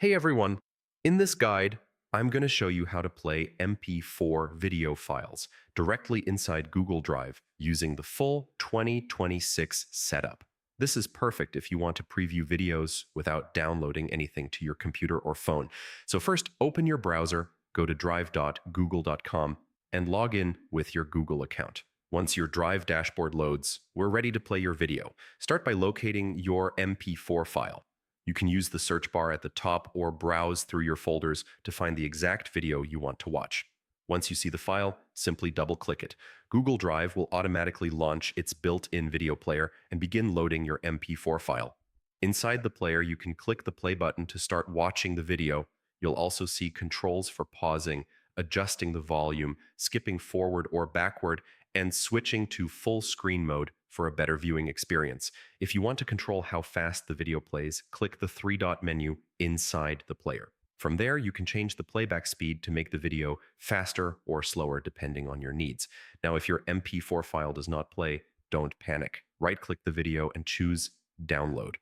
Hey everyone! In this guide, I'm going to show you how to play MP4 video files directly inside Google Drive using the full 2026 setup. This is perfect if you want to preview videos without downloading anything to your computer or phone. So first, open your browser, go to drive.google.com, and log in with your Google account. Once your Drive dashboard loads, we're ready to play your video. Start by locating your MP4 file. You can use the search bar at the top or browse through your folders to find the exact video you want to watch. Once you see the file, simply double-click it. Google Drive will automatically launch its built-in video player and begin loading your MP4 file. Inside the player, you can click the play button to start watching the video. You'll also see controls for pausing, adjusting the volume, skipping forward or backward, and switching to full screen mode for a better viewing experience. If you want to control how fast the video plays, click the three-dot menu inside the player. From there, you can change the playback speed to make the video faster or slower depending on your needs. Now, if your MP4 file does not play, don't panic. Right-click the video and choose Download.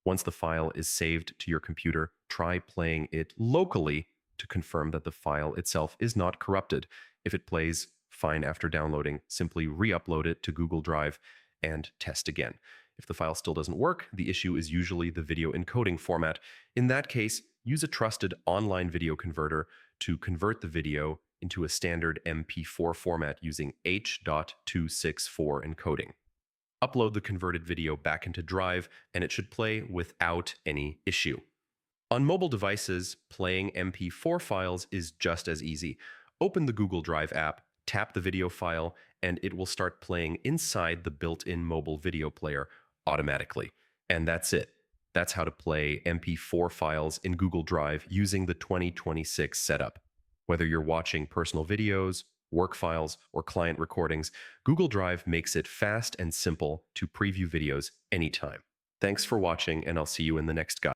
Once the file is saved to your computer, try playing it locally to confirm that the file itself is not corrupted. If it plays fine after downloading, simply re-upload it to Google Drive and test again. If the file still doesn't work, the issue is usually the video encoding format. In that case, use a trusted online video converter to convert the video into a standard MP4 format using H.264 encoding. Upload the converted video back into Drive, and it should play without any issue. On mobile devices, playing MP4 files is just as easy. Open the Google Drive app, tap the video file, and it will start playing inside the built-in mobile video player automatically. And that's it. That's how to play MP4 files in Google Drive using the 2026 setup. Whether you're watching personal videos, work files, or client recordings, Google Drive makes it fast and simple to preview videos anytime. Thanks for watching, and I'll see you in the next guide.